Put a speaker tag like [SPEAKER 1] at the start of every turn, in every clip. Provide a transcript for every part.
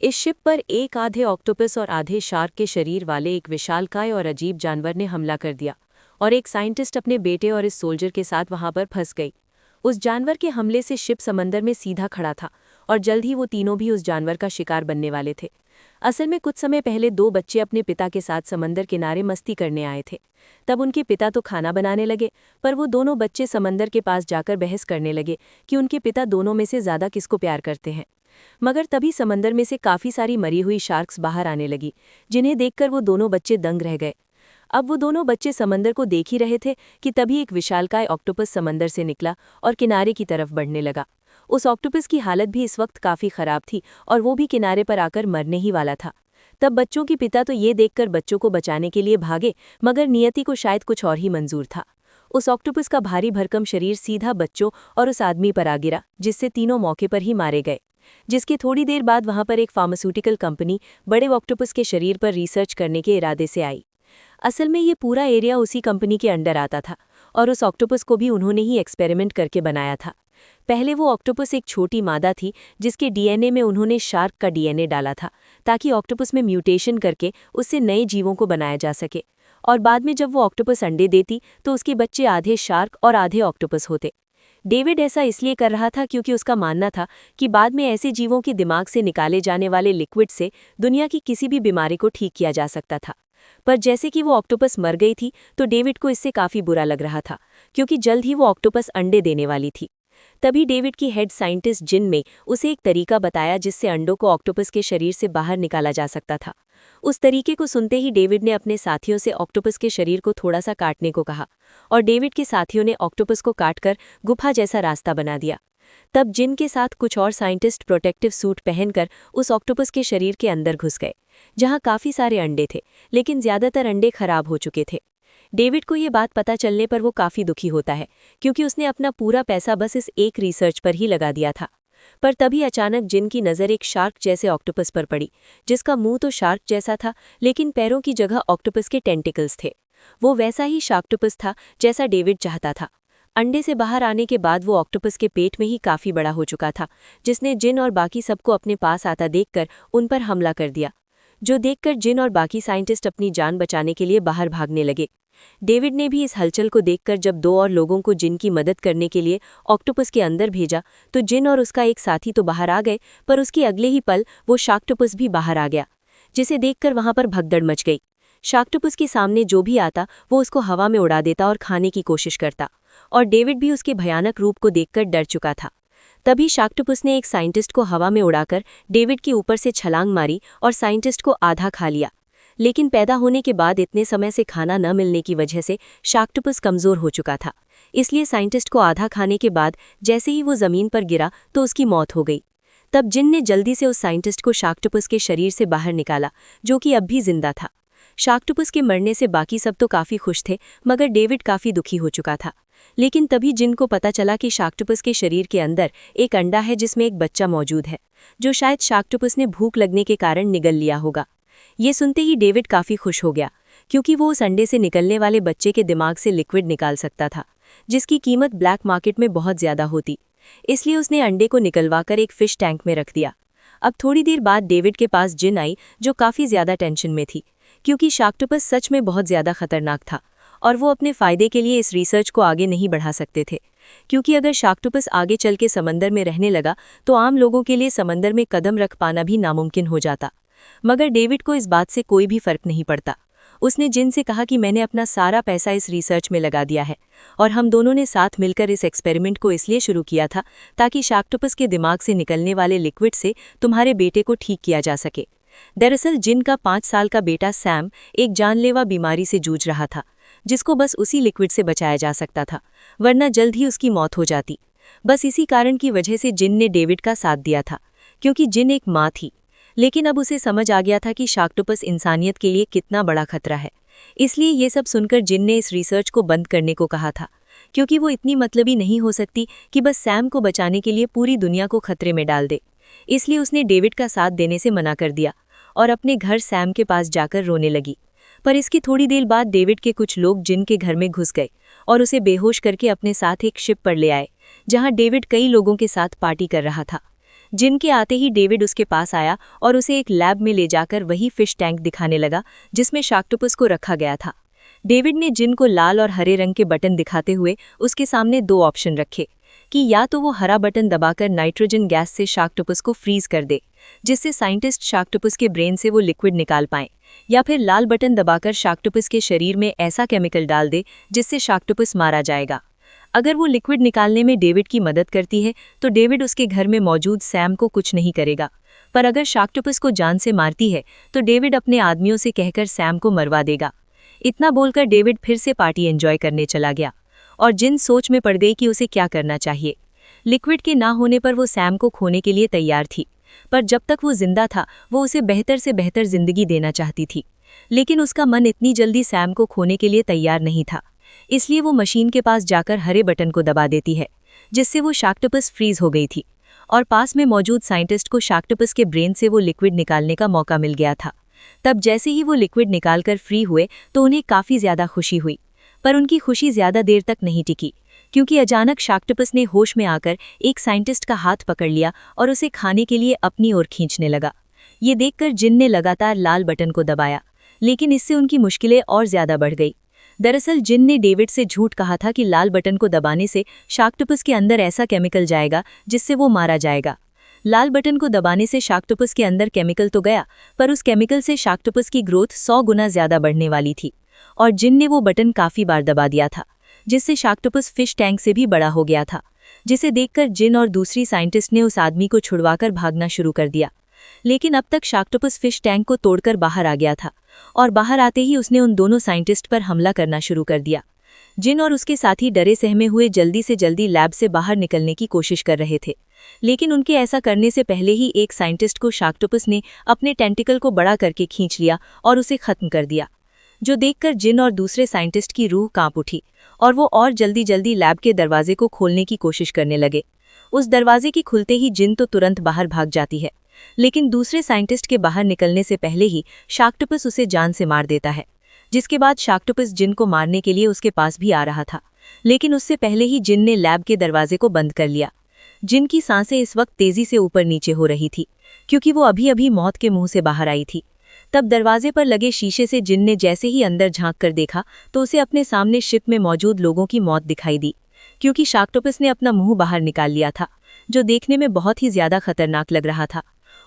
[SPEAKER 1] इस शिप पर एक आधे ऑक्टोपस और आधे शार्क के शरीर वाले एक विशालकाय और अजीब जानवर ने हमला कर दिया और एक साइंटिस्ट अपने बेटे और इस सोल्जर के साथ वहां पर फंस गई। उस जानवर के हमले से शिप समंदर में सीधा खड़ा था और जल्द ही वो तीनों भी उस जानवर का शिकार बनने वाले थे। असल में कुछ समय पहले दो बच्चे अपने पिता के साथ समंदर किनारे मस्ती करने आए थे। तब उनके पिता तो खाना बनाने लगे, पर वो दोनों बच्चे समंदर के पास जाकर बहस करने लगे कि उनके पिता दोनों में से ज्यादा किसको प्यार करते हैं। मगर तभी समंदर में से काफी सारी मरी हुई शार्क्स बाहर आने लगी, जिन्हें देखकर वो दोनों बच्चे दंग रह गए। अब वो दोनों बच्चे समंदर को देख ही रहे थे कि तभी एक विशालकाय ऑक्टोपस समंदर से निकला और किनारे की तरफ बढ़ने लगा। उस ऑक्टोपस की हालत भी इस वक्त काफी खराब थी और वो भी किनारे पर आकर मरने ही वाला था। तब बच्चों के पिता तो ये देखकर बच्चों को बचाने के लिए भागे, मगर नियति को शायद कुछ और ही मंजूर था। उस ऑक्टोपस का भारी भरकम शरीर सीधा बच्चों और उस आदमी पर आ गिरा, जिससे तीनों मौके पर ही मारे गए। जिसके थोड़ी देर बाद वहां पर एक फार्मास्यूटिकल कंपनी बड़े ऑक्टोपस के शरीर पर रिसर्च करने के इरादे से आई। असल में ये पूरा एरिया उसी कंपनी के अंडर आता था और उस ऑक्टोपस को भी उन्होंने ही एक्सपेरिमेंट करके बनाया था। पहले वो ऑक्टोपस एक छोटी मादा थी जिसके डीएनए में उन्होंने शार्क का डीएनए डाला था, ताकि ऑक्टोपस में म्यूटेशन करके उससे नए जीवों को बनाया जा सके। और बाद में जब वो ऑक्टोपस अंडे देती तो उसके बच्चे आधे शार्क और आधे ऑक्टोपस होते। डेविड ऐसा इसलिए कर रहा था क्योंकि उसका मानना था कि बाद में ऐसे जीवों के दिमाग से निकाले जाने वाले लिक्विड से दुनिया की किसी भी बीमारी को ठीक किया जा सकता था। पर जैसे कि वो ऑक्टोपस मर गई थी तो डेविड को इससे काफी बुरा लग रहा था, क्योंकि जल्द ही वो ऑक्टोपस अंडे देने वाली थी। तभी डेविड की हेड साइंटिस्ट जिन ने उसे एक तरीका बताया जिससे अंडों को ऑक्टोपस के शरीर से बाहर निकाला जा सकता था। उस तरीके को सुनते ही डेविड ने अपने साथियों से ऑक्टोपस के शरीर को थोड़ा सा काटने को कहा और डेविड के साथियों ने ऑक्टोपस को काटकर गुफा जैसा रास्ता बना दिया। तब जिन के साथ कुछ और साइंटिस्ट प्रोटेक्टिव सूट पहनकर उस ऑक्टोपस के शरीर के अंदर घुस गए, जहां काफी सारे अंडे थे, लेकिन ज्यादातर अंडे खराब हो चुके थे। डेविड को ये बात पता चलने पर वो काफी दुखी होता है, क्योंकि उसने अपना पूरा पैसा बस इस एक रिसर्च पर ही लगा दिया था। पर तभी अचानक जिन की नज़र एक शार्क जैसे ऑक्टोपस पर पड़ी, जिसका मुंह तो शार्क जैसा था लेकिन पैरों की जगह ऑक्टोपस के टेंटिकल्स थे। वो वैसा ही शार्क्टोपस था जैसा डेविड चाहता था। अंडे से बाहर आने के बाद वो ऑक्टोपस के पेट में ही काफी बड़ा हो चुका था, जिसने जिन और बाकी सबको अपने पास आता देखकर उन पर हमला कर दिया। जो देखकर जिन और बाकी साइंटिस्ट अपनी जान बचाने के लिए बाहर भागने लगे। डेविड ने भी इस हलचल को देखकर जब दो और लोगों को जिन की मदद करने के लिए ऑक्टोपस के अंदर भेजा तो जिन और उसका एक साथी तो बाहर आ गए, पर उसके अगले ही पल वो शार्क्टोपस भी बाहर आ गया, जिसे देखकर वहां पर भगदड़ मच गई। शार्क्टोपस के सामने जो भी आता वो उसको हवा में उड़ा देता और खाने की कोशिश करता, और डेविड भी उसके भयानक रूप को देखकर डर चुका था। तभी शार्क्टोपस ने एक साइंटिस्ट को हवा में उड़ाकर डेविड के ऊपर से छलांग मारी और साइंटिस्ट को आधा खा लिया। लेकिन पैदा होने के बाद इतने समय से खाना न मिलने की वजह से शार्क्टोपस कमजोर हो चुका था, इसलिए साइंटिस्ट को आधा खाने के बाद जैसे ही वो जमीन पर गिरा तो उसकी मौत हो गई। तब जिन ने जल्दी से उस साइंटिस्ट को शार्क्टोपस के शरीर से बाहर निकाला, जो कि अब भी जिंदा था। शार्क्टोपस के मरने से बाकी सब तो काफी खुश थे, मगर डेविड काफी दुखी हो चुका था। लेकिन तभी जिन को पता चला कि शार्क्टोपस के शरीर के अंदर एक अंडा है जिसमें एक बच्चा मौजूद है, जो शायद शार्क्टोपस ने भूख लगने के कारण निगल लिया होगा। ये सुनते ही डेविड काफी खुश हो गया, क्योंकि वो उस अंडे से निकलने वाले बच्चे के दिमाग से लिक्विड निकाल सकता था, जिसकी कीमत ब्लैक मार्केट में बहुत ज्यादा होती। इसलिए उसने अंडे को निकलवाकर एक फिश टैंक में रख दिया। अब थोड़ी देर बाद डेविड के पास जिन आई, जो काफी ज्यादा टेंशन में थी, क्योंकि शार्क्टोपस सच में बहुत ज्यादा खतरनाक था और वो अपने फायदे के लिए इस रिसर्च को आगे नहीं बढ़ा सकते थे, क्योंकि अगर शार्क्टोपस आगे चल के समंदर में रहने लगा तो आम लोगों के लिए समंदर में कदम रख पाना भी नामुमकिन हो जाता। मगर डेविड को इस बात से कोई भी फर्क नहीं पड़ता। उसने जिन से कहा कि मैंने अपना सारा पैसा इस रिसर्च में लगा दिया है और हम दोनों ने साथ मिलकर इस एक्सपेरिमेंट को इसलिए शुरू किया था ताकि शार्क्टोपस के दिमाग से निकलने वाले लिक्विड से तुम्हारे बेटे को ठीक किया जा सके। दरअसल जिन का 5 साल का बेटा सैम एक जानलेवा बीमारी से जूझ रहा था, जिसको बस उसी लिक्विड से बचाया जा सकता था, वरना जल्द ही उसकी मौत हो जाती। बस इसी कारण की वजह से जिन ने डेविड का साथ दिया था, क्योंकि जिन एक माँ थी। लेकिन अब उसे समझ आ गया था कि शार्क्टोपस इंसानियत के लिए कितना बड़ा खतरा है। इसलिए ये सब सुनकर जिन ने इस रिसर्च को बंद करने को कहा था, क्योंकि वो इतनी मतलबी नहीं हो सकती कि बस सैम को बचाने के लिए पूरी दुनिया को खतरे में डाल दे। इसलिए उसने डेविड का साथ देने से मना कर दिया और अपने घर सैम के पास जाकर रोने लगी। पर इसकी थोड़ी देर बाद डेविड के कुछ लोग जिन के घर में घुस गए और उसे बेहोश करके अपने साथ एक शिप पर ले आए, जहां डेविड कई लोगों के साथ पार्टी कर रहा था।
[SPEAKER 2] जिन के आते ही डेविड उसके पास आया और उसे एक लैब में ले जाकर वही फिश टैंक दिखाने लगा जिसमें शाक्टोपस को रखा गया था। डेविड ने जिन को लाल और हरे रंग के बटन दिखाते हुए उसके सामने दो ऑप्शन रखे कि या तो वो हरा बटन दबाकर नाइट्रोजन गैस से शाक्टोपस को फ्रीज कर दे, जिससे साइंटिस्ट शाक्टोपस के ब्रेन से वो लिक्विड निकाल पाएं, या फिर लाल बटन दबाकर शाक्टोपस के शरीर में ऐसा केमिकल डाल दे जिससे शाक्टोपस मारा जाएगा। अगर वो लिक्विड निकालने में डेविड की मदद करती है तो डेविड उसके घर में मौजूद सैम को कुछ नहीं करेगा, पर अगर शाक्टोपस को जान से मारती है तो डेविड अपने आदमियों से कहकर सैम को मरवा देगा। इतना बोलकर डेविड फिर से पार्टी एंजॉय करने चला गया और जिन सोच में पड़ गई कि उसे क्या करना चाहिए। लिक्विड के ना होने पर वो सैम को खोने के लिए तैयार थी, पर जब तक वो जिंदा था वो उसे बेहतर से बेहतर जिंदगी देना चाहती थी, लेकिन उसका मन इतनी जल्दी सैम को खोने के लिए तैयार नहीं था। इसलिए वो मशीन के पास जाकर हरे बटन को दबा देती है, जिससे वो शाक्टोपस फ्रीज हो गई थी और पास में मौजूद साइंटिस्ट को शाक्टोपस के ब्रेन से वो लिक्विड निकालने का मौका मिल गया था। तब जैसे ही वो लिक्विड निकालकर फ्री हुए तो उन्हें काफ़ी ज़्यादा खुशी हुई, पर उनकी खुशी ज़्यादा देर तक नहीं टिकी, क्योंकि अचानक शाक्टोपस ने होश में आकर एक साइंटिस्ट का हाथ पकड़ लिया और उसे खाने के लिए अपनी ओर खींचने लगा। ये देखकर जिन ने लगातार लाल बटन को दबाया, लेकिन इससे उनकी मुश्किलें और ज़्यादा बढ़ गई। दरअसल जिन ने डेविड से झूठ कहा था कि लाल बटन को दबाने से शाक्टोपस के अंदर ऐसा केमिकल जाएगा जिससे वो मारा जाएगा। लाल बटन को दबाने से शाक्टोपस के अंदर केमिकल तो गया, पर उस केमिकल से शाक्टोपस की ग्रोथ 100 गुना ज़्यादा बढ़ने वाली थी और जिन ने वो बटन काफ़ी बार दबा दिया था, जिससे शाक्टोपस फिश टैंक से भी बड़ा हो गया था, जिसे देखकर जिन और दूसरी साइंटिस्ट ने उस आदमी को छुड़वाकर भागना शुरू कर दिया। लेकिन अब तक शाक्टोपस फिश टैंक को तोड़कर बाहर आ गया था और बाहर आते ही उसने उन दोनों साइंटिस्ट पर हमला करना शुरू कर दिया। जिन और उसके साथी डरे सहमे हुए जल्दी से जल्दी लैब से बाहर निकलने की कोशिश कर रहे थे, लेकिन उनके ऐसा करने से पहले ही एक साइंटिस्ट को शाक्टोपस ने अपने टेंटिकल को बड़ा करके खींच लिया और उसे खत्म कर दिया, जो देखकर जिन और दूसरे साइंटिस्ट की रूह कांप उठी और वो और जल्दी जल्दी लैब के दरवाजे को खोलने की कोशिश करने लगे। उस दरवाजे की खुलते ही जिन तो तुरंत बाहर भाग जाती है, लेकिन दूसरे साइंटिस्ट के बाहर निकलने से पहले ही शाक्टोपस उसे जान से मार देता है, जिसके बाद शाक्टोपस जिन को मारने के लिए उसके पास भी आ रहा था, लेकिन उससे पहले ही जिन ने लैब के दरवाजे को बंद कर लिया। जिन की सांसें इस वक्त तेजी से ऊपर नीचे हो रही थी, क्योंकि वो अभी अभी मौत के मुंह से बाहर आई थी। तब दरवाजे पर लगे शीशे से जिन ने जैसे ही अंदर झांक कर देखा तो उसे अपने सामने शिप में मौजूद लोगों की मौत दिखाई दी, क्योंकि शाक्टोपस ने अपना मुंह बाहर निकाल लिया था, जो देखने में बहुत ही ज्यादा खतरनाक लग रहा था।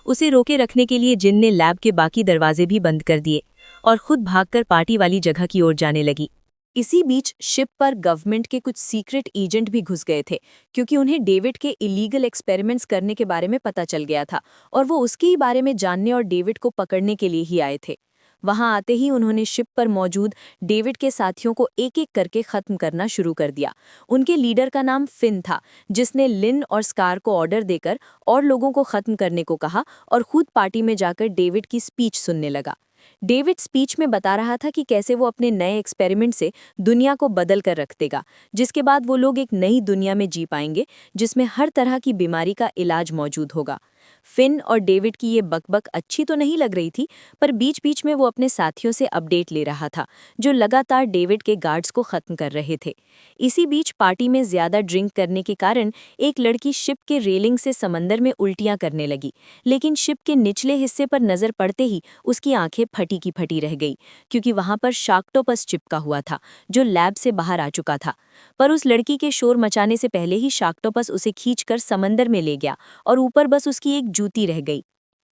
[SPEAKER 2] उसे रोके रखने के लिए जिन ने लैब के बाकी दरवाजे भी बंद कर दिए और खुद भागकर पार्टी वाली जगह की ओर जाने लगी।
[SPEAKER 1] इसी बीच शिप पर गवर्नमेंट के कुछ सीक्रेट एजेंट भी घुस गए थे, क्योंकि उन्हें डेविड के इलीगल एक्सपेरिमेंट्स करने के बारे में पता चल गया था और वो उसके ही बारे में जानने और डेविड को पकड़ने के लिए ही आए थे। वहां आते ही उन्होंने शिप पर मौजूद डेविड के साथियों को एक एक करके खत्म करना शुरू कर दिया। उनके लीडर का नाम फिन था, जिसने लिन और स्कार को ऑर्डर देकर और लोगों को खत्म करने को कहा और खुद पार्टी में जाकर डेविड की स्पीच सुनने लगा। डेविड स्पीच में बता रहा था कि कैसे वो अपने नए एक्सपेरिमेंट से दुनिया को बदल कर रख देगा, जिसके बाद वो लोग एक नई दुनिया में जी पाएंगे जिसमें हर तरह की बीमारी का इलाज मौजूद होगा। फिन और डेविड की ये बकबक अच्छी तो नहीं लग रही थी, पर बीच बीच में वो अपने साथियों से अपडेट ले रहा था, जो लगातार डेविड के गार्ड्स को खत्म कर रहे थे। इसी बीच पार्टी में ज्यादा ड्रिंक करने के कारण एक लड़की शिप के रेलिंग से समंदर में उल्टियां करने लगी, लेकिन शिप के निचले हिस्से पर नजर पड़ते ही उसकी आंखें फटी की फटी रह गई, क्योंकि वहां पर शाक्टोपस चिपका हुआ था जो लैब से बाहर आ चुका था। पर उस लड़की के शोर मचाने से पहले ही शाक्टोपस उसे खींचकर समंदर में ले गया और ऊपर बस उसकी एक जूती रह गई।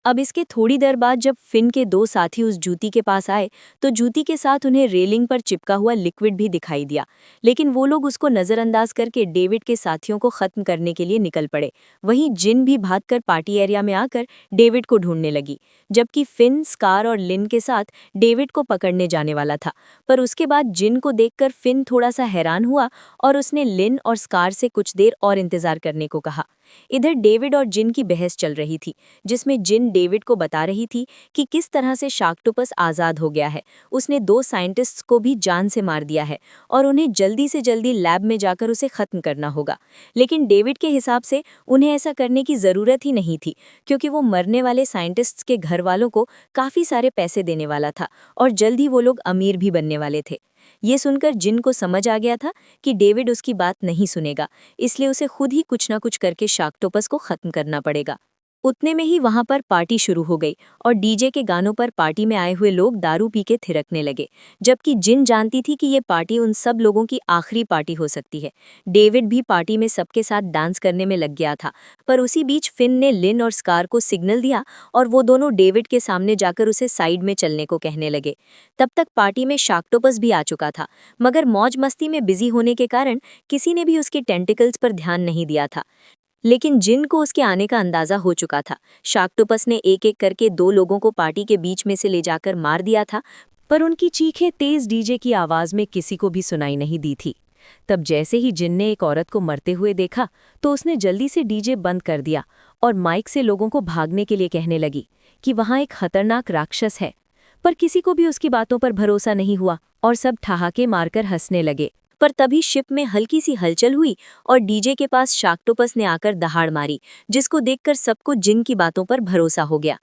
[SPEAKER 1] अब इसके थोड़ी देर बाद जब फिन के दो साथी उस जूती के पास आए तो जूती के साथ उन्हें रेलिंग पर चिपका हुआ लिक्विड भी दिखाई दिया, लेकिन वो लोग उसको नज़रअंदाज करके डेविड के साथियों को ख़त्म करने के लिए निकल पड़े। वहीं जिन भी भागकर पार्टी एरिया में आकर डेविड को ढूंढने लगी, जबकि फिन, स्कार और लिन के साथ डेविड को पकड़ने जाने वाला था। पर उसके बाद जिन को देखकर फिन थोड़ा सा हैरान हुआ और उसने लिन और स्कार से कुछ देर और इंतज़ार करने को कहा। इधर डेविड और जिन की बहस चल रही थी, जिसमें जिन डेविड को बता रही थी कि किस तरह से शाक्टोपस आज़ाद हो गया है। उसने दो साइंटिस्ट्स को भी जान से मार दिया है और उन्हें जल्दी से जल्दी लैब में जाकर उसे ख़त्म करना होगा। लेकिन डेविड के हिसाब से उन्हें ऐसा करने की ज़रूरत ही नहीं थी, क्योंकि वो मरने वाले साइंटिस्ट्स के घर वालों को काफ़ी सारे पैसे देने वाला था और जल्द ही वो लोग अमीर भी बनने वाले थे। ये सुनकर जिन को समझ आ गया था कि डेविड उसकी बात नहीं सुनेगा, इसलिए उसे खुद ही कुछ ना कुछ करके शाक्टोपस को ख़त्म करना पड़ेगा।
[SPEAKER 2] उतने में ही वहां पर पार्टी शुरू हो गई और डीजे के गानों पर पार्टी में आए हुए लोग दारू पी के थिरकने लगे, जबकि जिन जानती थी कि ये पार्टी उन सब लोगों की आखिरी पार्टी हो सकती है। डेविड भी पार्टी में सबके साथ डांस करने में लग गया था, पर उसी बीच फिन ने लिन और स्कार को सिग्नल दिया और वो दोनों डेविड के सामने जाकर उसे साइड में चलने को कहने लगे। तब तक पार्टी में शाक्टोपस भी आ चुका था, मगर मौज मस्ती में बिजी होने के कारण किसी ने भी उसके टेंटिकल्स पर ध्यान नहीं दिया था। लेकिन जिन को उसके आने का अंदाजा हो चुका था। शाक्टोपस ने एक एक करके 2 लोगों को पार्टी के बीच में से ले जाकर मार दिया था,
[SPEAKER 1] पर उनकी चीखें तेज डीजे की आवाज में किसी को भी सुनाई नहीं दी थी। तब जैसे ही जिन ने एक औरत को मरते हुए देखा तो उसने जल्दी से डीजे बंद कर दिया और माइक से लोगों को भागने के लिए कहने लगी कि वहां एक खतरनाक राक्षस है। पर किसी को भी उसकी बातों पर भरोसा नहीं हुआ और सब ठहाके मारकर हंसने लगे।
[SPEAKER 2] पर तभी शिप में हल्की सी हलचल हुई और डीजे के पास शाक्टोपस ने आकर दहाड़ मारी, जिसको देखकर सबको जिन की बातों पर भरोसा हो गया।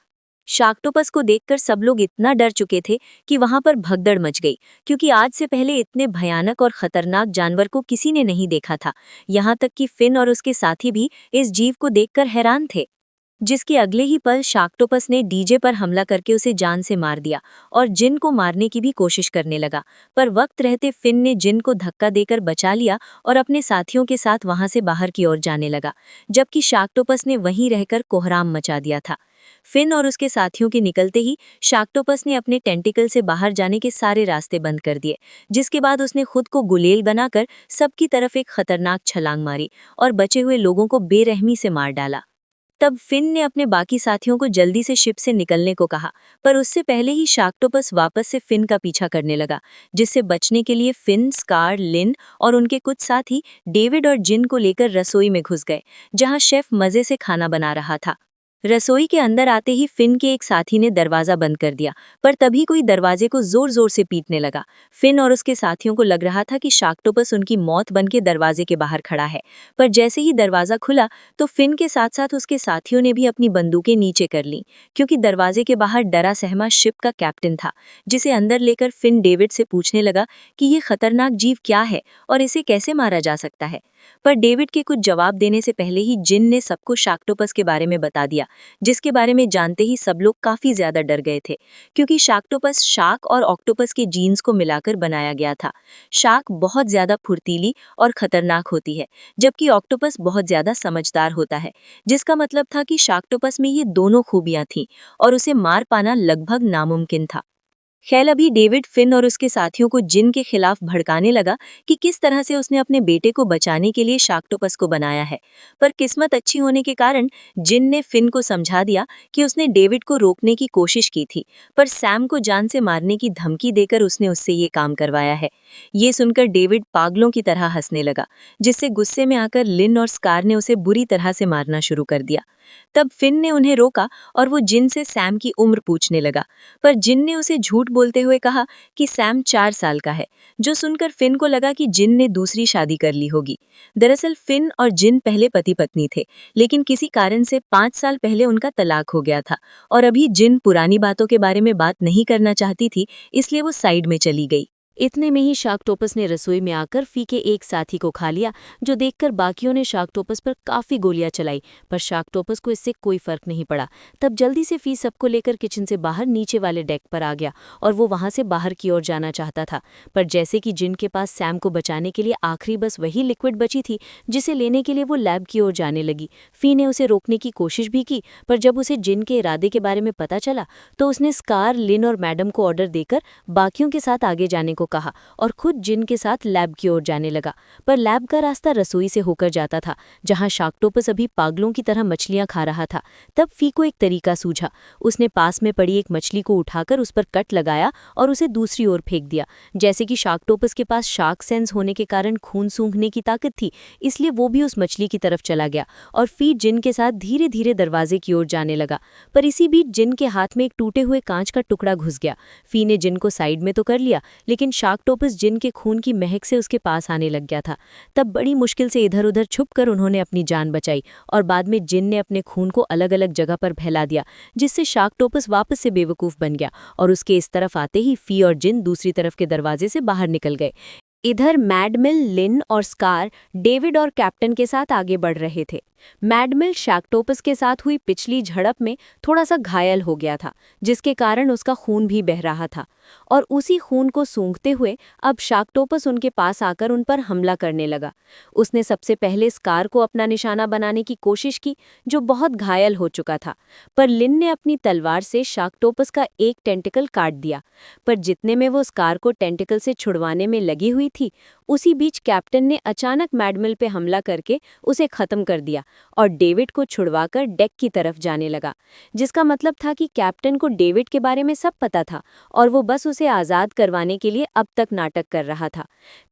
[SPEAKER 2] शाक्टोपस को देखकर सब लोग इतना डर चुके थे कि वहां पर भगदड़ मच गई, क्योंकि आज से पहले इतने भयानक और खतरनाक जानवर को किसी ने नहीं देखा था। यहाँ तक कि फिन और उसके साथी भी इस जीव को देखकर हैरान थे। जिसके अगले ही पल शाक्टोपस ने डीजे पर हमला करके उसे जान से मार दिया और जिन को मारने की भी कोशिश करने लगा, पर वक्त रहते फिन ने जिन को धक्का देकर बचा लिया और अपने साथियों के साथ वहां से बाहर की ओर जाने लगा, जबकि शाक्टोपस ने वहीं रहकर कोहराम मचा दिया था। फिन और उसके साथियों के निकलते ही शाक्टोपस ने अपने टेंटिकल से बाहर जाने के सारे रास्ते बंद कर दिए, जिसके बाद उसने खुद को गुलेल बनाकर सबकी तरफ एक खतरनाक छलांग मारी और बचे हुए लोगों को बेरहमी से मार डाला। तब फिन ने अपने बाकी साथियों को जल्दी से शिप से निकलने को कहा, पर उससे पहले ही शाक्टोपस वापस से फिन का पीछा करने लगा, जिससे बचने के लिए फिन, स्कार, लिन और उनके कुछ साथी डेविड और जिन को लेकर रसोई में घुस गए, जहां शेफ मजे से खाना बना रहा था। रसोई के अंदर आते ही फिन के एक साथी ने दरवाजा बंद कर दिया, पर तभी कोई दरवाजे को जोर जोर से पीटने लगा। फिन और उसके साथियों को लग रहा था कि शाक्टोपस उनकी मौत बनके दरवाजे के बाहर खड़ा है, पर जैसे ही दरवाजा खुला तो फिन के साथ साथ उसके साथियों ने भी अपनी बंदूकें नीचे कर लीं, क्योंकि दरवाजे के बाहर डरा सहमा शिप का कैप्टन था, जिसे अंदर लेकर फिन डेविड से पूछने लगा कि ये खतरनाक जीव क्या है और इसे कैसे मारा जा सकता है। पर डेविड के कुछ जवाब देने से पहले ही जिन ने सबको शाक्टोपस के बारे में बता दिया, जिसके बारे में जानते ही सब लोग काफी ज्यादा डर गए थे, क्योंकि शाक्टोपस शार्क और ऑक्टोपस के जीन्स को मिलाकर बनाया गया था। शार्क बहुत ज्यादा फुर्तीली और खतरनाक होती है, जबकि ऑक्टोपस बहुत ज्यादा समझदार होता है, जिसका मतलब था कि शाक्टोपस में ये दोनों खूबियां थीं और उसे मार पाना लगभग नामुमकिन था। खैर अभी डेविड फिन और उसके साथियों को जिन के खिलाफ भड़काने लगा कि किस तरह से उसने अपने बेटे को बचाने के लिए शाक्टोपस को बनाया है, पर किस्मत अच्छी होने के कारण जिन ने फिन को समझा दिया कि उसने डेविड को रोकने की कोशिश की थी, पर सैम को जान से मारने की धमकी देकर उसने उससे ये काम करवाया है। ये सुनकर डेविड पागलों की तरह हंसने लगा, जिससे गुस्से में आकर लिन और स्कार ने उसे बुरी तरह से मारना शुरू कर दिया। तब फिन ने उन्हें रोका और वो जिन से सैम की उम्र पूछने लगा, पर जिन ने उसे झूठ बोलते हुए कहा कि सैम 4 साल का है, जो सुनकर फिन को लगा कि जिन ने दूसरी शादी कर ली होगी। दरअसल फिन और जिन पहले पति पत्नी थे, लेकिन किसी कारण से 5 साल पहले उनका तलाक हो गया था और अभी जिन पुरानी बातों के बारे में बात नहीं करना चाहती थी, इसलिए वो साइड में चली गई।
[SPEAKER 1] इतने में ही शाक्टोपस ने रसोई में आकर फी के एक साथी को खा लिया, जो देखकर बाकियों ने शाक्टोपस पर काफी गोलियां चलाई, पर शाक्टोपस को इससे कोई फर्क नहीं पड़ा। तब जल्दी से फी सबको लेकर किचन से बाहर नीचे वाले डेक पर आ गया और वो वहां से बाहर की ओर जाना चाहता था, पर जैसे कि जिन के पास सैम को बचाने के लिए आखिरी बस वही लिक्विड बची थी जिसे लेने के लिए वो लैब की ओर जाने लगी। फी ने उसे रोकने की कोशिश भी की, पर जब उसे जिन के इरादे के बारे में पता चला तो उसने स्कार, लिन और मैडम को ऑर्डर देकर बाकियों के साथ आगे जाने को कहा और खुद जिन के साथ लैब की ओर जाने लगा। पर लैब का रास्ता रसोई से होकर जाता था, जहां शाक्टोपस अभी पागलों की तरह मछलियां खा रहा था। तब फी को एक तरीका सूझा। उसने पास में पड़ी एक मछली को उठाकर उस पर कट लगाया और उसे दूसरी ओर फेंक दिया। जैसे कि शाक्टोपस के पास शार्क सेंस होने के कारण खून सूंघने की ताकत थी, इसलिए वो भी उस मछली की तरफ चला गया और फी जिन के साथ धीरे धीरे दरवाजे की ओर जाने लगा। पर इसी बीच जिन के हाथ में एक टूटे हुए कांच का टुकड़ा घुस गया। फी ने जिन को साइड में तो कर लिया, लेकिन शाक्टोपस जिन के खून की महक से उसके पास आने लग गया था। तब बड़ी मुश्किल से इधर उधर छुपकर उन्होंने अपनी जान बचाई और बाद में जिन ने अपने खून को अलग अलग जगह पर फैला दिया, जिससे शाक्टोपस वापस से बेवकूफ बन गया और उसके इस तरफ आते ही फी और जिन दूसरी तरफ के दरवाजे से बाहर निकल गए। इधर मैडमिल, लिन और स्कार डेविड और कैप्टन के साथ आगे बढ़ रहे थे। मैडमिल शैक्टोपस के साथ हुई पिछली झड़प में थोड़ा सा घायल हो गया था, जिसके कारण उसका खून भी बह रहा था। और उसी खून को सूंघते हुए अब शैक्टोपस उनके पास आकर उन पर हमला करने लगा। उसने सबसे पहले स्कार को अपना निशाना बनाने की कोशिश की, जो बहुत घायल हो चुका था। पर लिन ने अपनी तलवार से शैक्टोपस का एक टेंटिकल काट दिया। पर जितने में वो स्कार को टेंटिकल से छुड़वाने में लगी हुई थी, उसी बीच कैप्टन ने अचानक मैडमिल पे हमला करके उसे खत्म कर दिया और डेविड को छुड़वाकर डेक की तरफ जाने लगा। जिसका मतलब था कि कैप्टन को डेविड के बारे में सब पता था और वो बस उसे आज़ाद करवाने के लिए अब तक नाटक कर रहा था।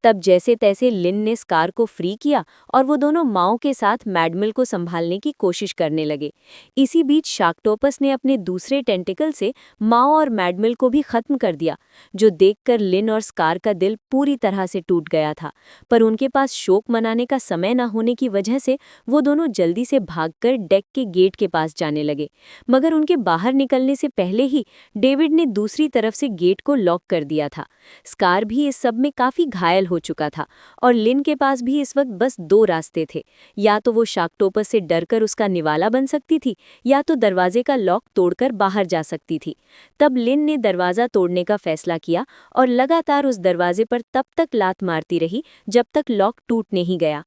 [SPEAKER 1] तब जैसे तैसे लिन ने स्कार को फ्री किया और वो दोनों माओ के साथ मैडमिल को संभालने की कोशिश करने लगे। इसी बीच शैक्टोपस ने अपने दूसरे टेंटिकल से माओ और मैडमिल को भी खत्म कर दिया, जो देखकर लिन और स्कार का दिल पूरी तरह से टूट गया था। पर उनके पास शोक मनाने का समय न होने की वजह से वो दोनों जल्दी से भागकर डेक के गेट के पास जाने लगे। मगर उनके बाहर निकलने से पहले ही डेविड ने दूसरी तरफ से गेट को लॉक कर दिया था। स्कार भी इस सब में काफी घायल हो चुका था और लिन के पास भी इस वक्त बस दो रास्ते थे, या तो वो शैक्टोपस से डरकर उसका निवाला बन सकती थी, या तो दरवाजे का लॉक तोड़कर बाहर जा सकती थी। तब लिन ने दरवाजा तोड़ने का फैसला किया और लगातार उस दरवाजे पर तब तक लात मारती रही जब तक लॉक टूट नहीं गया।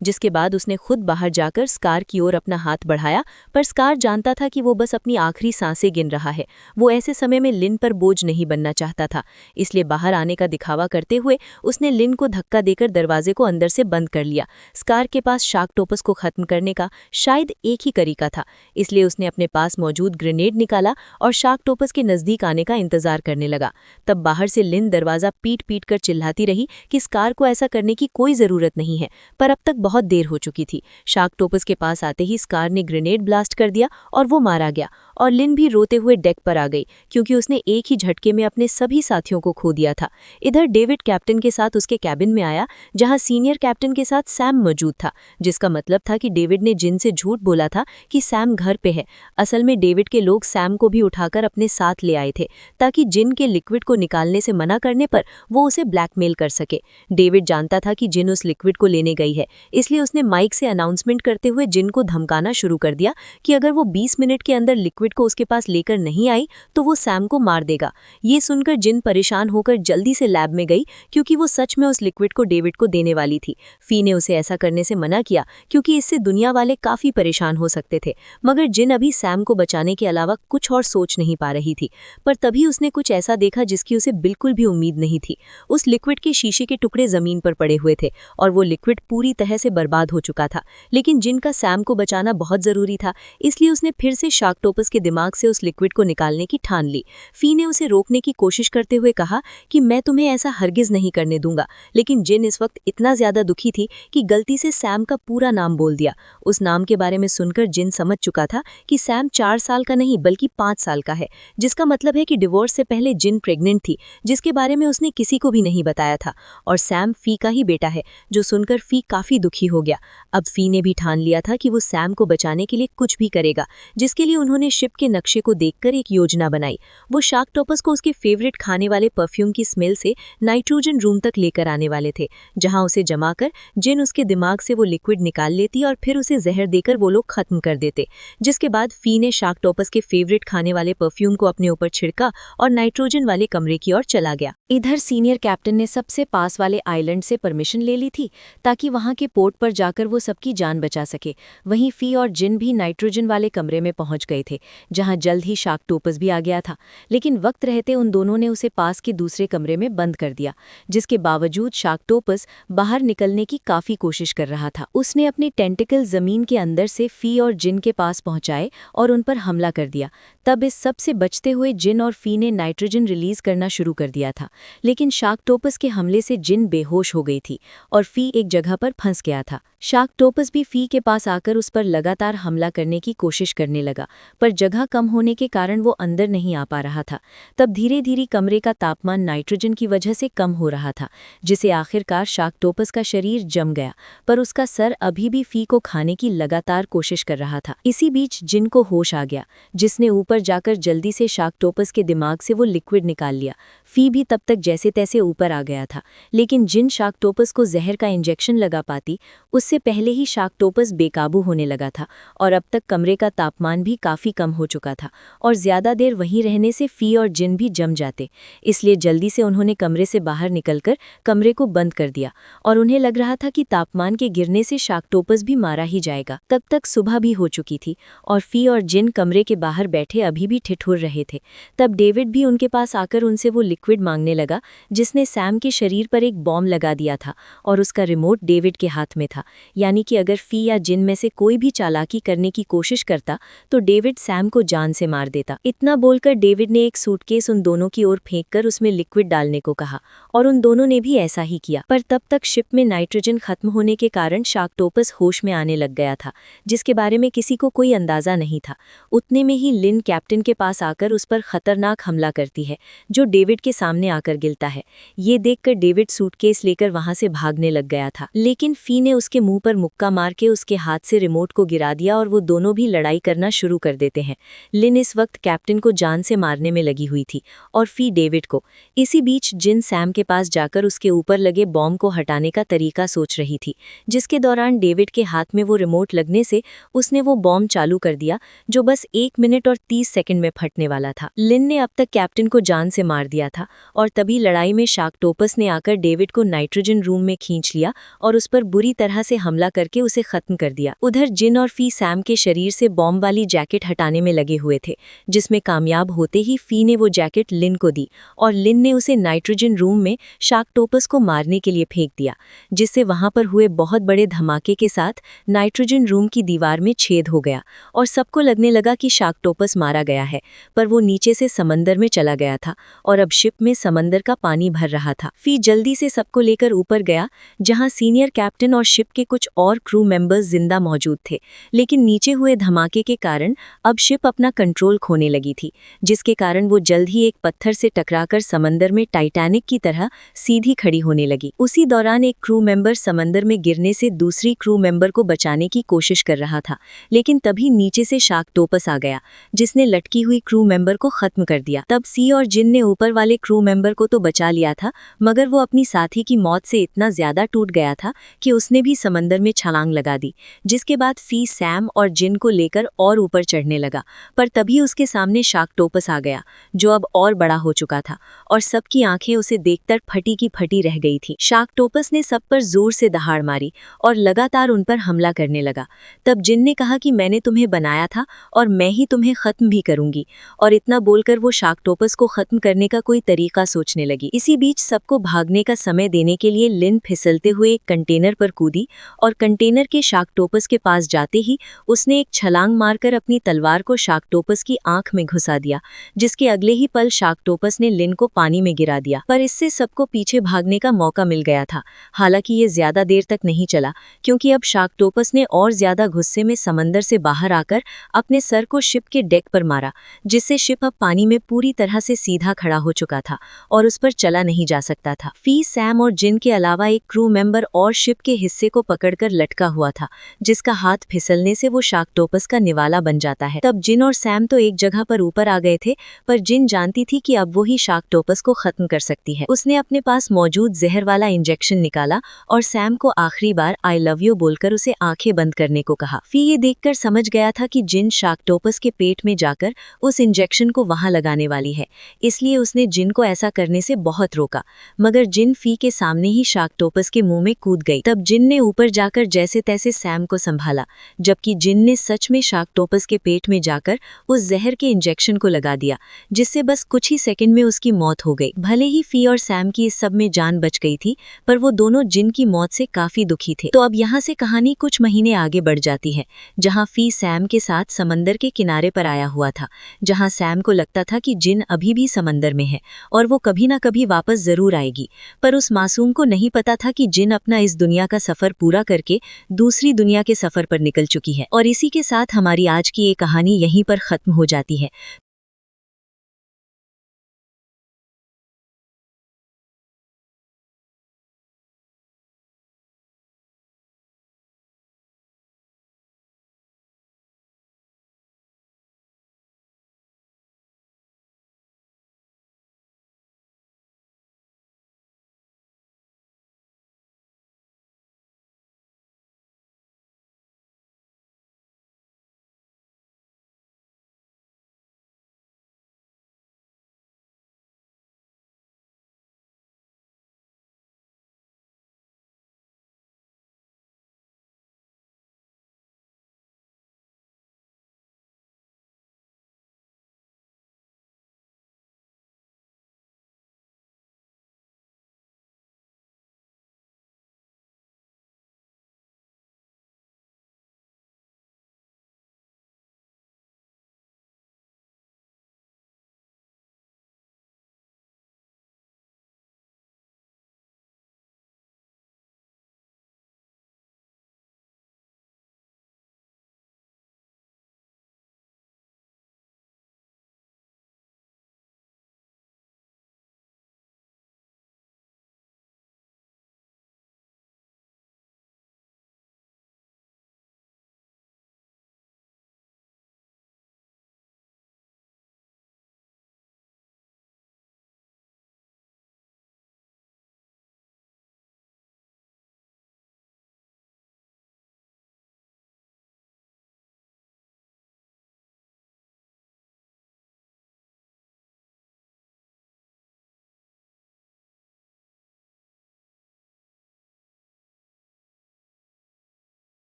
[SPEAKER 2] जिसके बाद उसने खुद बाहर जाकर स्कार की ओर अपना हाथ बढ़ाया, पर स्कार जानता था कि वो बस अपनी आखिरी सांसें गिन रहा है। वो ऐसे समय में लिन पर बोझ नहीं बनना चाहता था, इसलिए बाहर आने का दिखावा करते हुए उसने लिन को धक्का देकर दरवाजे को अंदर से बंद कर लिया। स्कार के पास शैक्टोपस को खत्म करने का शायद एक ही तरीका था, इसलिए उसने अपने पास मौजूद ग्रेनेड निकाला और शैक्टोपस के नजदीक आने का इंतजार करने लगा। तब बाहर से लिन दरवाजा पीट पीट कर चिल्लाती रही कि स्कार को ऐसा करने की कोई जरूरत नहीं है, पर अब तक बहुत देर हो चुकी थी। शैक्टोपस के पास आते ही स्कार ने ग्रेनेड ब्लास्ट कर दिया और वो मारा गया, और लिन भी रोते हुए डेक पर आ गई क्योंकि उसने एक ही झटके में अपने सभी साथियों को खो दिया था। इधर डेविड कैप्टन के साथ उसके कैबिन में आया, जहां सीनियर कैप्टन के साथ सैम मौजूद था, जिसका मतलब था कि डेविड ने जिन से झूठ बोला था कि सैम घर पे है। असल में डेविड के लोग सैम को भी उठाकर अपने साथ ले आए थे ताकि जिन के लिक्विड को निकालने से मना करने पर वो उसे ब्लैकमेल कर सके। डेविड जानता था कि जिन उस लिक्विड को लेने गई है, इसलिए उसने माइक से अनाउंसमेंट करते हुए जिन को धमकाना शुरू कर दिया कि अगर वो 20 मिनट के अंदर लिक्विड को उसके पास लेकर नहीं आई तो वो सैम को मार देगा। ये सुनकर जिन परेशान होकर जल्दी से लैब में गई क्योंकि वो सच में उस लिक्विड को डेविड को देने वाली थी। फी ने उसे ऐसा करने से मना किया क्योंकि इससे दुनिया वाले काफी परेशान हो सकते थे, मगर जिन अभी सैम को बचाने के अलावा कुछ और सोच नहीं पा रही थी। पर तभी उसने कुछ ऐसा देखा जिसकी उसे बिल्कुल भी उम्मीद नहीं थी। उस लिक्विड के शीशे के टुकड़े जमीन पर पड़े हुए थे और वो लिक्विड पूरी तरह से बर्बाद हो चुका था। लेकिन जिन का सैम को बचाना बहुत जरूरी था, इसलिए उसने फिर से शैक्टोपस के दिमाग से उस लिक्विड को निकालने की ठान ली। फी ने उसे रोकने की कोशिश करते हुए कहा कि मैं तुम्हें ऐसा हरगिज नहीं करने दूंगा, लेकिन जिन इस वक्त इतना ज्यादा दुखी थी कि गलती से सैम का पूरा नाम बोल दिया। उस नाम के बारे में सुनकर जिन समझ चुका था कि सैम 4 साल का नहीं बल्कि 5 साल का है, जिसका मतलब है कि डिवोर्स से पहले जिन प्रेग्नेंट थी, जिसके बारे में उसने किसी को भी नहीं बताया था, और सैम फी का ही बेटा है। जो सुनकर फी काफी दुखी हो गया। अब फी ने भी ठान लिया था कि वो सैम को बचाने के लिए कुछ भी करेगा, जिसके लिए उन्होंने शिप के नक्शे को देखकर एक योजना बनाई। वो शैक्टोपस को उसके फेवरेट खाने वाले परफ्यूम की स्मेल से नाइट्रोजन रूम तक लेकर आने वाले थे, जहां उसे जमाकर जिन उसके दिमाग से वो लिक्विड निकाल लेती और फिर उसे जहर देकर वो लोग खत्म कर देते। जिसके बाद फी ने शैक्टोपस के फेवरेट खाने वाले परफ्यूम को अपने ऊपर छिड़का और नाइट्रोजन वाले कमरे की ओर चला गया।
[SPEAKER 1] इधर सीनियर कैप्टन ने सबसे पास वाले आइलैंड से परमिशन ले ली थी ताकि वहां के पोर्ट पर जाकर वो सबकी जान बचा सके। वहीं फी और जिन भी नाइट्रोजन वाले कमरे में पहुंच गए थे, जहां जल्द ही शैक्टोपस भी आ गया था। लेकिन वक्त रहते उन दोनों ने उसे पास के दूसरे कमरे में बंद कर दिया, जिसके बावजूद शैक्टोपस बाहर निकलने की काफी कोशिश कर रहा था। उसने अपने टेंटिकल जमीन के अंदर से फी और जिन के पास पहुंचाए और उन पर हमला कर दिया। तब इस सब से बचते हुए जिन और फी ने नाइट्रोजन रिलीज करना शुरू कर दिया था, लेकिन शैक्टोपस के हमले से जिन बेहोश हो गई थी और फी एक जगह पर फंस गया था। शैक्टोपस भी फी के पास आकर उस पर लगातार हमला करने की कोशिश करने लगा, पर जगह कम होने के कारण वो अंदर नहीं आ पा रहा था। तब धीरे धीरे कमरे का तापमान नाइट्रोजन की वजह से कम हो रहा था, जिसे आखिरकार शैक्टोपस का शरीर जम गया, पर उसका सर अभी भी फी को खाने की लगातार कोशिश कर रहा था। इसी बीच जिन को होश आ गया, जिसने ऊपर ऊपर जाकर जल्दी से शार्कटोपस के दिमाग से वो लिक्विड निकाल लिया। फी भी तब तक जैसे तैसे ऊपर आ गया था, लेकिन जिन शार्कटोपस को जहर का इंजेक्शन लगा पाती, उससे पहले ही शार्कटोपस बेकाबू होने लगा था और अब तक कमरे का तापमान भी काफ़ी कम हो चुका था और ज़्यादा देर वहीं रहने से फी और जिन भी जम जाते। इसलिए जल्दी से उन्होंने कमरे से बाहर निकलकर कमरे को बंद कर दिया और उन्हें लग रहा था कि तापमान के गिरने से शार्कटोपस भी मारा ही जाएगा। तब तक सुबह भी हो चुकी थी और फी और जिन कमरे के बाहर बैठे अभी भी ठिठुर रहे थे। तब डेविड भी उनके पास आकर उनसे वो लिक्विड मांगने लगा जिसने सैम के शरीर पर एक बॉम्ब लगा दिया था और उसका रिमोट डेविड के हाथ में था। यानी कि अगर फी या जिन में से कोई भी चालाकी करने की कोशिश करता तो डेविड सैम को जान से मार देता। इतना बोलकर डेविड ने एक सूटकेस उन दोनों की ओर फेंककर उसमें लिक्विड डालने को कहा और उन दोनों ने भी ऐसा ही किया। पर तब तक शिप में नाइट्रोजन खत्म होने के कारण शार्कटोपस होश में आने लग गया था, जिसके बारे में किसी को कोई अंदाजा नहीं था। उतने में ही लिन कैप्टन के पास आकर उस पर खतरनाक हमला करती है, जो डेविड के सामने आकर गिरता है। ये देखकर डेविड सूटकेस लेकर वहां से भागने लग गया था, लेकिन फी ने उसके मुंह पर मुक्का मार के उसके हाथ से रिमोट को गिरा दिया और वो दोनों भी लड़ाई करना शुरू कर देते हैं। लिन इस वक्त कैप्टन को जान से मारने में लगी हुई थी और फी डेविड को। इसी बीच जिन सैम के पास जाकर उसके ऊपर लगे बॉम्ब को हटाने का तरीका सोच रही थी, जिसके दौरान डेविड के हाथ में वो रिमोट लगने से उसने वो बॉम्ब चालू कर दिया जो बस 1 मिनट और 30 सेकंड में फटने वाला था। लिन ने अब तक कैप्टन को जान से मार दिया था और तभी लड़ाई में शार्कटोपस ने आकर डेविड को नाइट्रोजन रूम में खींच लिया और उस पर बुरी तरह से हमला करके उसे खत्म कर दिया। उधर जिन और फी सैम के शरीर से बॉम्ब वाली जैकेट हटाने में लगे हुए थे, जिसमें कामयाब होते ही फी ने वो जैकेट लिन को दी और लिन ने उसे नाइट्रोजन रूम में शार्कटोपस को मारने के लिए फेंक दिया, जिससे वहां पर हुए बहुत बड़े धमाके के साथ नाइट्रोजन रूम की दीवार में छेद हो गया और सबको लगने लगा कि शार्कटोपस मारा गया है, पर वो नीचे से समंदर में चला गया था और अब शिप में समंदर का पानी भर रहा था। फी जल्दी से सबको लेकर ऊपर गया, जहां सीनियर कैप्टन और शिप के कुछ और क्रू मेंबर्स जिंदा मौजूद थे, लेकिन नीचे हुए धमाके के कारण अब शिप अपना कंट्रोल खोने लगी थी, जिसके कारण वो जल्द ही एक पत्थर से टकराकर समंदर में टाइटैनिक की तरह सीधी खड़ी होने लगी। उसी दौरान एक क्रू मेंबर समंदर में गिरने से दूसरी क्रू मेंबर को बचाने की कोशिश कर रहा था, लेकिन तभी नीचे से शार्कटोपस आ गया, जिसने लटकी हुई क्रू मेंबर को खत्म कर दिया। तब सी और जिन ने ऊपर वाले क्रू मेंबर को तो बचा लिया था, मगर वो अपनी साथी की मौत से इतना ज्यादा टूट गया था कि उसने भी समंदर में छलांग लगा दी, जिसके बाद फी सैम और जिन को लेकर और ऊपर चढ़ने लगा। पर तभी उसके सामने शार्कटोपस आ गया, जो अब और बड़ा हो चुका था और सबकी आंखें उसे देखकर फटी की फटी रह गई थी। शार्कटोपस ने सब पर जोर से दहाड़ मारी और लगातार उन पर हमला करने लगा। तब जिन ने कहा कि मैंने तुम्हें बनाया था और मैं ही तुम्हें खत्म भी करूंगी, और इतना बोलकर वो शार्कटोपस को खत्म करने का कोई तरीका सोचने लगी। इसी बीच सबको भागने का समय देने के लिए लिन फिसलते हुए एक कंटेनर पर कूदी और कंटेनर के शार्कटोपस के पास जाते ही उसने एक छलांग मारकर अपनी तलवार को शार्कटोपस की आंख में घुसा दिया, जिसके अगले ही पल शार्कटोपस ने लिन को पानी में गिरा दिया। पर इससे सबको पीछे भागने का मौका मिल गया था। हालांकि ये ज्यादा देर तक नहीं चला, क्योंकि अब शार्कटोपस ने और ज्यादा गुस्से में समंदर से बाहर आकर अपने सर को शिप के डेक पर मारा, जिससे शिप अब पानी में पूरी तरह से सीधा खड़ा हो चुका था और उस पर चला नहीं जा सकता था। फी सैम और जिन के अलावा एक क्रू मेंबर और शिप के हिस्से को पकड़कर लटका हुआ था, जिसका हाथ फिसलने से वो शार्कटोपस का निवाला बन जाता है। तब जिन और सैम तो एक जगह पर ऊपर आ गए थे, पर जिन जानती थी कि अब वो ही शार्कटोपस को खत्म कर सकती है। उसने अपने पास मौजूद जहर वाला इंजेक्शन निकाला और सैम को आखिरी बार आई लव यू बोलकर उसे आंखें बंद करने को कहा। फी ये देखकर समझ गया था कि जिन शार्कटोपस के पेट में जाकर उस इंजेक्शन को वहां लगाने वाली है, इसलिए उसने जिन को ऐसा करने से बहुत रोका, मगर जिन फी के सामने ही शार्कटोपस के मुंह में कूद गई। तब जिन ने ऊपर जाकर जैसे तैसे सैम को संभाला, जबकि जिन ने सच में शार्कटोपस के पेट में जाकर उस जहर के इंजेक्शन को लगा दिया, जिससे बस कुछ ही सेकंड में उसकी मौत हो गई। भले ही फी और सैम की इस सब में जान बच गई थी, पर वो दोनों जिन की मौत से काफी दुखी थे। तो अब यहाँ से कहानी कुछ महीने आगे बढ़ जाती है, जहाँ फी सैम के साथ समंदर के किनारे पर आया हुआ था, जहाँ सैम को लगता था कि जिन अभी भी समंदर में है और वो कभी ना कभी वापस जरूर आएगी। पर उस मासूम को नहीं पता था कि जिन अपना इस दुनिया का सफर पूरा करके दूसरी दुनिया के सफर पर निकल चुकी है। और इसी के साथ हमारी आज की ये कहानी यहीं पर खत्म हो जाती है।